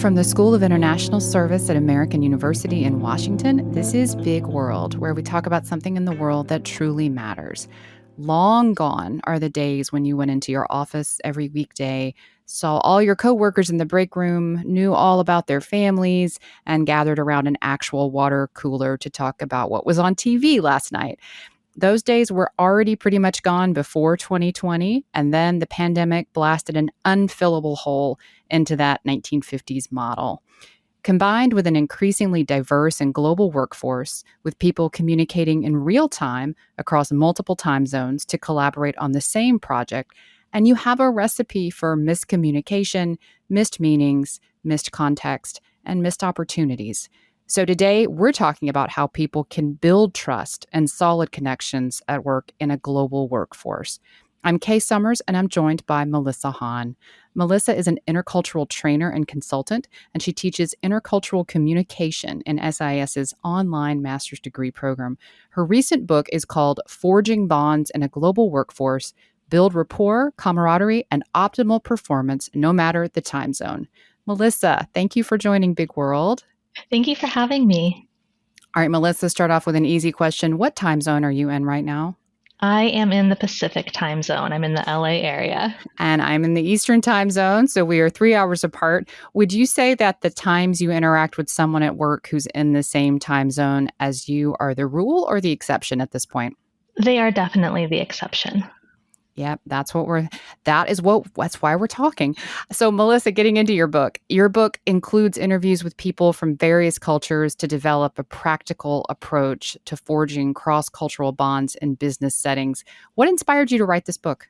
From the School of International Service at American University in Washington, this is Big World, where we talk about something in the world that truly matters. Long gone are the days when you went into your office every weekday, saw all your coworkers in the break room, knew all about their families, and gathered around an actual water cooler to talk about what was on TV last night. Those days were already pretty much gone before 2020, and then the pandemic blasted an unfillable hole into that 1950s model. Combined with an increasingly diverse and global workforce, with people communicating in real time across multiple time zones to collaborate on the same project, and you have a recipe for miscommunication, missed meanings, missed context, and missed opportunities. So today, we're talking about how people can build trust and solid connections at work in a global workforce. I'm Kay Summers, and I'm joined by Melissa Hahn. Melissa is an intercultural trainer and consultant, and she teaches intercultural communication in SIS's online master's degree program. Her recent book is called Forging Bonds in a Global Workforce: Build Rapport, Camaraderie, and Optimal Performance no matter the time zone. Melissa, thank you for joining Big World. Thank you for having me. All right, Melissa, start off with an easy question. What time zone are you in right now? I am in the Pacific time zone. I'm in the LA area. And I'm in the Eastern time zone, so we are 3 hours apart. Would you say that the times you interact with someone at work who's in the same time zone as you are the rule or the exception at this point? They are definitely the exception. Yep, that's why we're talking. So Melissa, getting into your book includes interviews with people from various cultures to develop a practical approach to forging cross-cultural bonds in business settings. What inspired you to write this book?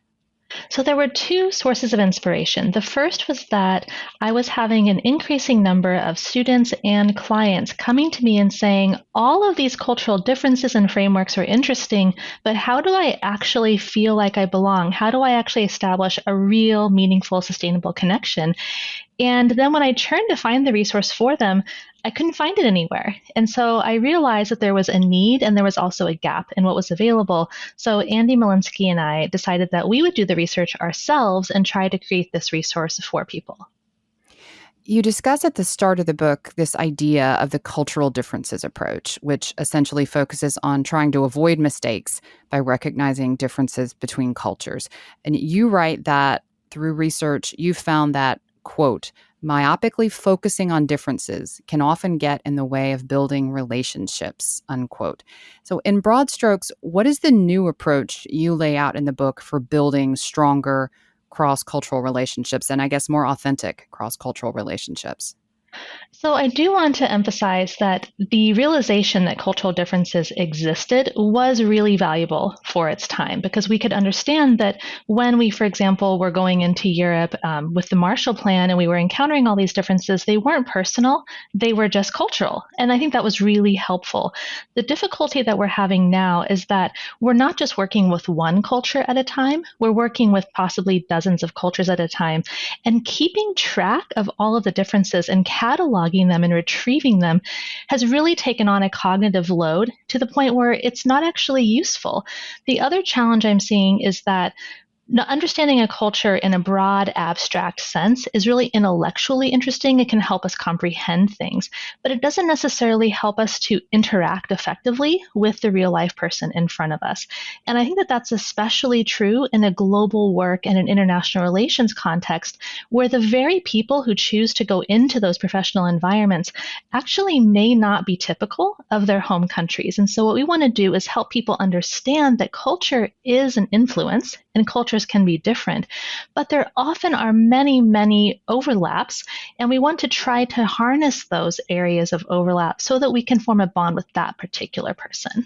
So there were two sources of inspiration. The first was that I was having an increasing number of students and clients coming to me and saying, all of these cultural differences and frameworks are interesting, but how do I actually feel like I belong? How do I actually establish a real, meaningful, sustainable connection? And then when I turned to find the resource for them, I couldn't find it anywhere. And so I realized that there was a need and there was also a gap in what was available. So Andy Molinsky and I decided that we would do the research ourselves and try to create this resource for people. You discuss at the start of the book this idea of the cultural differences approach, which essentially focuses on trying to avoid mistakes by recognizing differences between cultures. And you write that through research, you found that, quote, myopically focusing on differences can often get in the way of building relationships, unquote. So in broad strokes, what is the new approach you lay out in the book for building stronger cross-cultural relationships and I guess more authentic cross-cultural relationships? So I do want to emphasize that the realization that cultural differences existed was really valuable for its time because we could understand that when we, for example, were going into Europe with the Marshall Plan and we were encountering all these differences, they weren't personal, they were just cultural. And I think that was really helpful. The difficulty that we're having now is that we're not just working with one culture at a time, we're working with possibly dozens of cultures at a time. And keeping track of all of the differences and cataloging them and retrieving them has really taken on a cognitive load to the point where it's not actually useful. The other challenge I'm seeing is that understanding a culture in a broad, abstract sense is really intellectually interesting. It can help us comprehend things, but it doesn't necessarily help us to interact effectively with the real life person in front of us. And I think that that's especially true in a global work and an international relations context, where the very people who choose to go into those professional environments actually may not be typical of their home countries. And so what we want to do is help people understand that culture is an influence and cultures can be different, but there often are many, many overlaps, and we want to try to harness those areas of overlap so that we can form a bond with that particular person.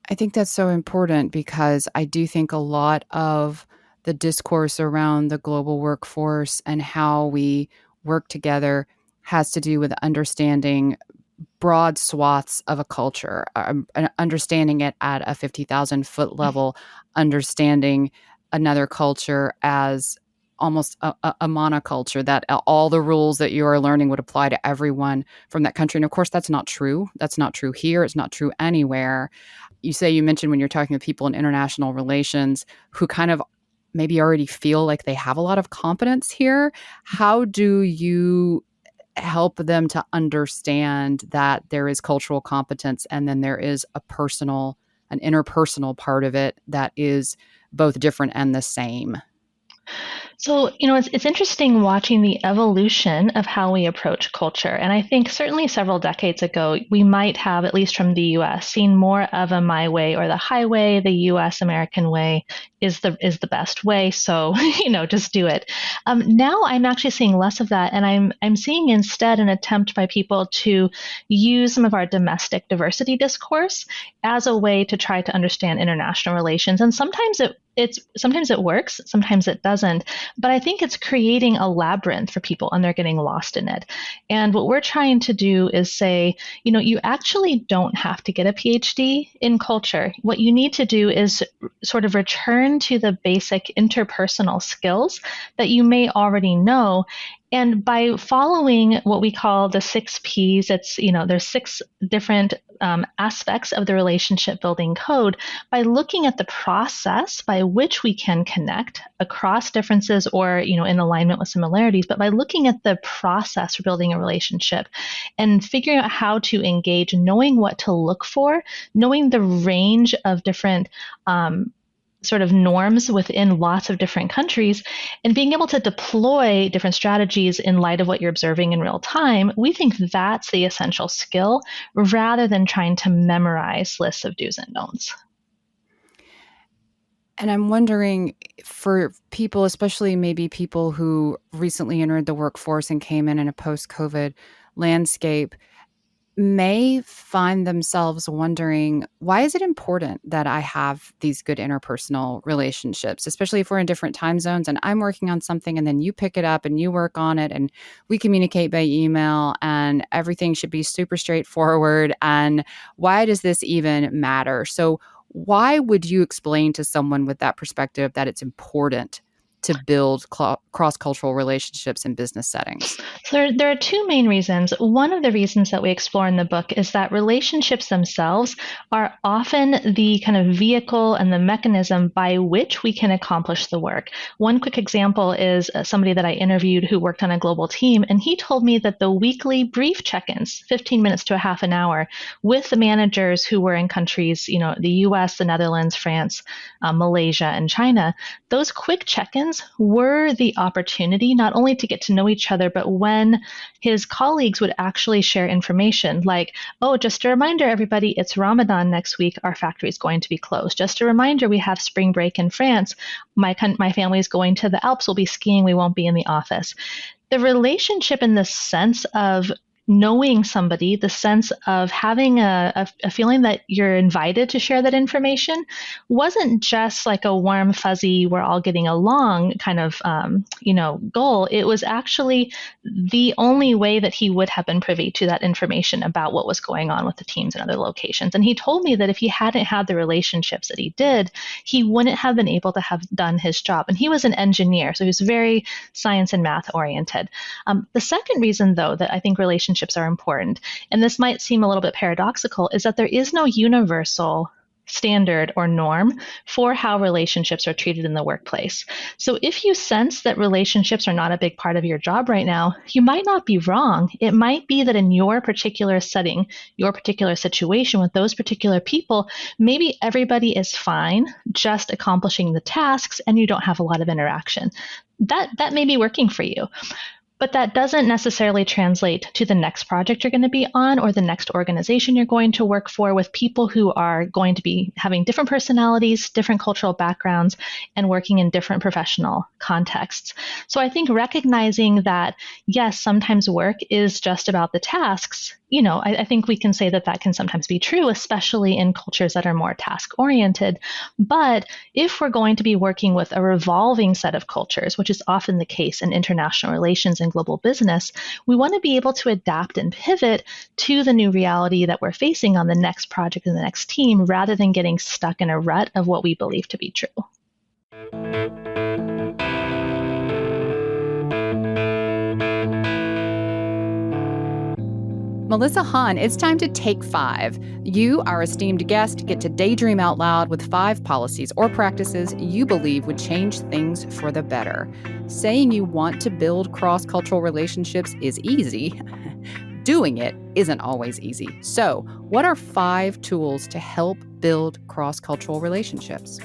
I think that's so important because I do think a lot of the discourse around the global workforce and how we work together has to do with understanding broad swaths of a culture, understanding it at a 50,000 foot level, understanding another culture as almost a monoculture, that all the rules that you are learning would apply to everyone from that country. And of course, that's not true. That's not true here. It's not true anywhere. You mentioned when you're talking to people in international relations who kind of maybe already feel like they have a lot of competence here. How do you help them to understand that there is cultural competence and then there is an interpersonal part of it that is both different and the same? So, it's interesting watching the evolution of how we approach culture. And I think certainly several decades ago, we might have, at least from the US, seen more of a my way or the highway, the US American way is the best way. So, just do it. Now I'm actually seeing less of that. And I'm seeing instead an attempt by people to use some of our domestic diversity discourse as a way to try to understand international relations. And sometimes it works, sometimes it doesn't. But I think it's creating a labyrinth for people and they're getting lost in it. And what we're trying to do is say, you actually don't have to get a PhD in culture. What you need to do is sort of return to the basic interpersonal skills that you may already know. And by following what we call the 6 Ps, there's 6 different aspects of the relationship building code. By looking at the process by which we can connect across differences or, in alignment with similarities, but by looking at the process for building a relationship and figuring out how to engage, knowing what to look for, knowing the range of different sort of norms within lots of different countries, and being able to deploy different strategies in light of what you're observing in real time, we think that's the essential skill rather than trying to memorize lists of do's and don'ts. And I'm wondering, for people, especially maybe people who recently entered the workforce and came in a post-COVID landscape, may find themselves wondering, why is it important that I have these good interpersonal relationships, especially if we're in different time zones and I'm working on something and then you pick it up and you work on it and we communicate by email and everything should be super straightforward. And why does this even matter? So why would you explain to someone with that perspective that it's important to build cross-cultural relationships in business settings? So there are 2 main reasons. One of the reasons that we explore in the book is that relationships themselves are often the kind of vehicle and the mechanism by which we can accomplish the work. One quick example is somebody that I interviewed who worked on a global team, and he told me that the weekly brief check-ins, 15 minutes to a half an hour, with the managers who were in countries, the US, the Netherlands, France, Malaysia, and China, those quick check-ins were the opportunity not only to get to know each other, but when his colleagues would actually share information like, oh, just a reminder, everybody, it's Ramadan next week. Our factory is going to be closed. Just a reminder, we have spring break in France. My family is going to the Alps. We'll be skiing. We won't be in the office. The relationship in the sense of knowing somebody, the sense of having a feeling that you're invited to share that information wasn't just like a warm, fuzzy, we're all getting along kind of, goal. It was actually the only way that he would have been privy to that information about what was going on with the teams in other locations. And he told me that if he hadn't had the relationships that he did, he wouldn't have been able to have done his job. And he was an engineer, so he was very science and math oriented. The second reason, though, that I think relationships are important, and this might seem a little bit paradoxical, is that there is no universal standard or norm for how relationships are treated in the workplace. So if you sense that relationships are not a big part of your job right now, you might not be wrong. It might be that in your particular setting, your particular situation with those particular people, maybe everybody is fine just accomplishing the tasks and you don't have a lot of interaction. That may be working for you. But that doesn't necessarily translate to the next project you're going to be on or the next organization you're going to work for, with people who are going to be having different personalities, different cultural backgrounds, and working in different professional contexts. So I think recognizing that, yes, sometimes work is just about the tasks. I think we can say that that can sometimes be true, especially in cultures that are more task-oriented. But if we're going to be working with a revolving set of cultures, which is often the case in international relations and global business, we want to be able to adapt and pivot to the new reality that we're facing on the next project and the next team, rather than getting stuck in a rut of what we believe to be true. Melissa Hahn, it's time to take 5. You, our esteemed guest, get to daydream out loud with 5 policies or practices you believe would change things for the better. Saying you want to build cross-cultural relationships is easy. Doing it isn't always easy. So, what are 5 tools to help build cross-cultural relationships?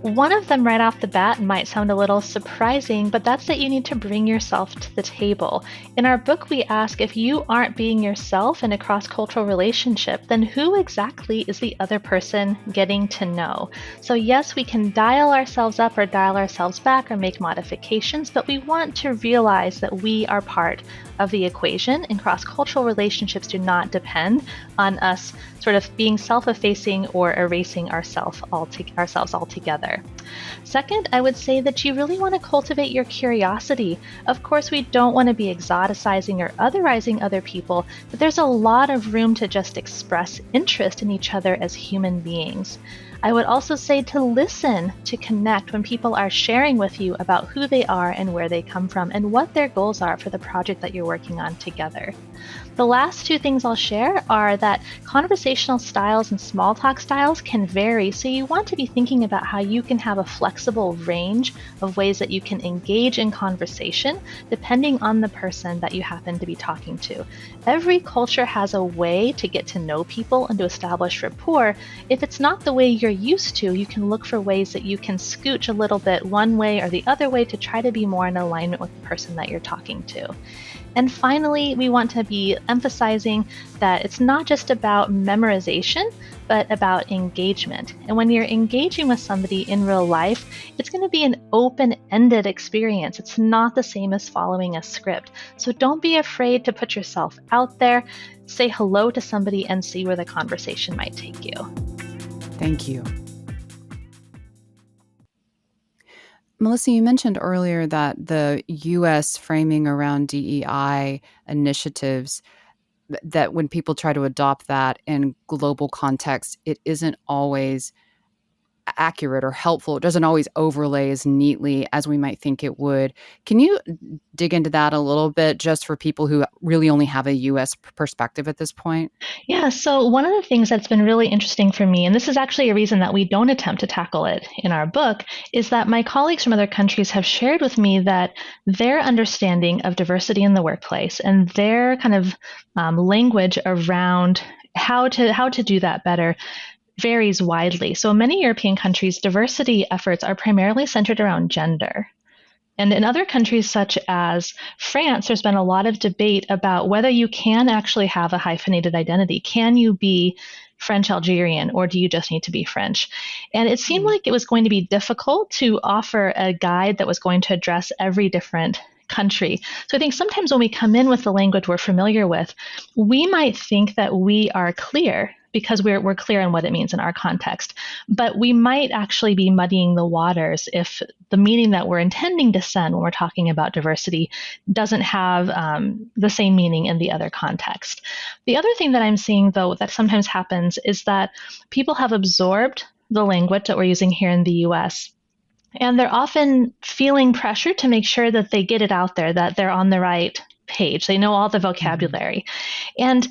One of them right off the bat might sound a little surprising, but that's that you need to bring yourself to the table. In our book, we ask if you aren't being yourself in a cross cultural relationship, then who exactly is the other person getting to know? So, yes, we can dial ourselves up or dial ourselves back or make modifications, but we want to realize that we are part of the equation, and cross cultural relationships do not depend on us sort of being self effacing or erasing ourselves altogether. Second, I would say that you really want to cultivate your curiosity. Of course, we don't want to be exoticizing or otherizing other people, but there's a lot of room to just express interest in each other as human beings. I would also say to listen, to connect when people are sharing with you about who they are and where they come from and what their goals are for the project that you're working on together. The last 2 things I'll share are that conversational styles and small talk styles can vary, so you want to be thinking about how you can have a flexible range of ways that you can engage in conversation depending on the person that you happen to be talking to. Every culture has a way to get to know people and to establish rapport. If it's not the way you're used to, you can look for ways that you can scooch a little bit one way or the other way to try to be more in alignment with the person that you're talking to. And finally, we want to be emphasizing that it's not just about memorization, but about engagement. And when you're engaging with somebody in real life, it's going to be an open-ended experience. It's not the same as following a script. So don't be afraid to put yourself out there, say hello to somebody, and see where the conversation might take you. Thank you. Melissa, you mentioned earlier that the U.S. framing around DEI initiatives, that when people try to adopt that in global context, it isn't always accurate or helpful. It doesn't always overlay as neatly as we might think it would. Can you dig into that a little bit just for people who really only have a U.S. perspective at this point? Yeah, so one of the things that's been really interesting for me, and this is actually a reason that we don't attempt to tackle it in our book, is that my colleagues from other countries have shared with me that their understanding of diversity in the workplace and their kind of language around how to do that better varies widely. So in many European countries, diversity efforts are primarily centered around gender. And in other countries, such as France, there's been a lot of debate about whether you can actually have a hyphenated identity. Can you be French Algerian, or do you just need to be French? And it seemed like it was going to be difficult to offer a guide that was going to address every different country. So I think sometimes when we come in with the language we're familiar with, we might think that we are clear because we're clear on what it means in our context. But we might actually be muddying the waters if the meaning that we're intending to send when we're talking about diversity doesn't have the same meaning in the other context. The other thing that I'm seeing, though, that sometimes happens is that people have absorbed the language that we're using here in the US, and they're often feeling pressure to make sure that they get it out there, that they're on the right page. They know all the vocabulary. And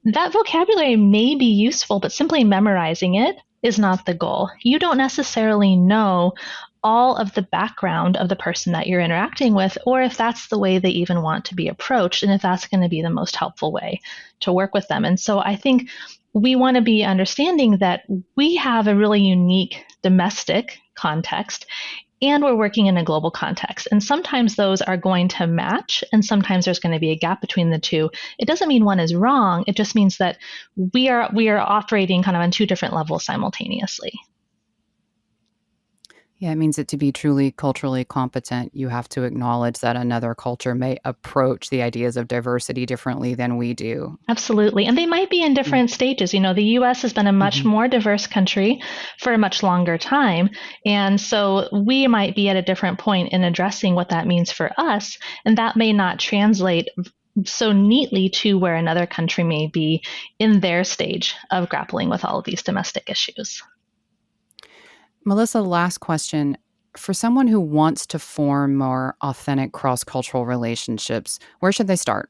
that vocabulary may be useful, but simply memorizing it is not the goal. You don't necessarily know all of the background of the person that you're interacting with, or if that's the way they even want to be approached, and if that's going to be the most helpful way to work with them. And so I think we want to be understanding that we have a really unique domestic context, and we're working in a global context. And sometimes those are going to match, and sometimes there's going to be a gap between the two. It doesn't mean one is wrong. It just means that we are operating kind of on 2 different levels simultaneously. Yeah, it means that to be truly culturally competent, you have to acknowledge that another culture may approach the ideas of diversity differently than we do. Absolutely. And they might be in Yeah. different stages. You know, the US has been a much Mhm. more diverse country for a much longer time. And so we might be at a different point in addressing what that means for us. And that may not translate so neatly to where another country may be in their stage of grappling with all of these domestic issues. Melissa, last question. For someone who wants to form more authentic cross cultural relationships, where should they start?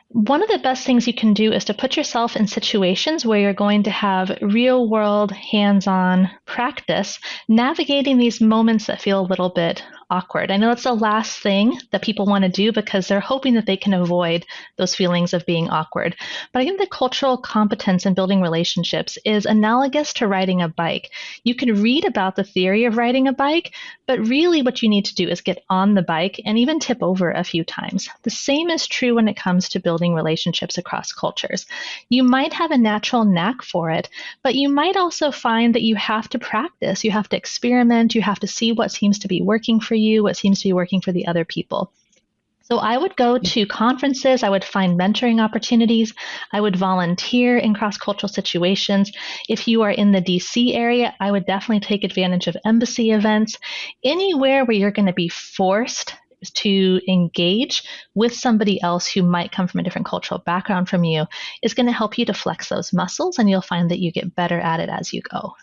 One of the best things you can do is to put yourself in situations where you're going to have real world, hands on practice navigating these moments that feel a little bit awkward. I know it's the last thing that people want to do because they're hoping that they can avoid those feelings of being awkward. But I think the cultural competence in building relationships is analogous to riding a bike. You can read about the theory of riding a bike, but really what you need to do is get on the bike and even tip over a few times. The same is true when it comes to building relationships across cultures. You might have a natural knack for it, but you might also find that you have to practice, you have to experiment, you have to see what seems to be working for you, what seems to be working for the other people. So I would go to conferences, I would find mentoring opportunities, I would volunteer in cross-cultural situations. If you are in the DC area, I would definitely take advantage of embassy events. Anywhere where you're going to be forced to engage with somebody else who might come from a different cultural background from you is going to help you to flex those muscles, and you'll find that you get better at it as you go.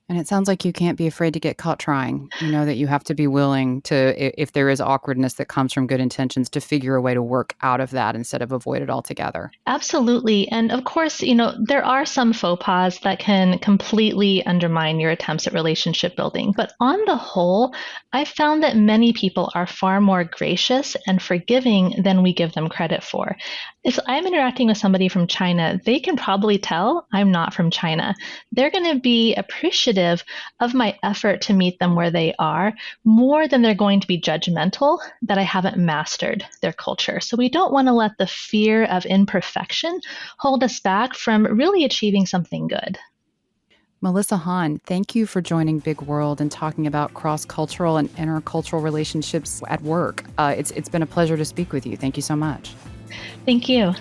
And it sounds like you can't be afraid to get caught trying. You know that you have to be willing to, if there is awkwardness that comes from good intentions, to figure a way to work out of that instead of avoid it altogether. Absolutely. And of course, there are some faux pas that can completely undermine your attempts at relationship building. But on the whole, I've found that many people are far more gracious and forgiving than we give them credit for. If I'm interacting with somebody from China, they can probably tell I'm not from China. They're going to be appreciative of my effort to meet them where they are more than they're going to be judgmental that I haven't mastered their culture. So we don't want to let the fear of imperfection hold us back from really achieving something good. Melissa Hahn, thank you for joining Big World and talking about cross-cultural and intercultural relationships at work. It's been a pleasure to speak with you. Thank you so much. Thank you.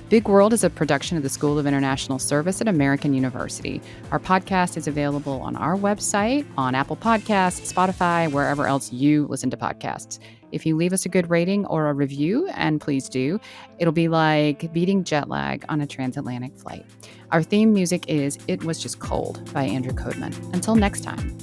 Big World is a production of the School of International Service at American University. Our podcast is available on our website, on Apple Podcasts, Spotify, wherever else you listen to podcasts. If you leave us a good rating or a review, and please do, it'll be like beating jet lag on a transatlantic flight. Our theme music is It Was Just Cold by Andrew Codeman. Until next time.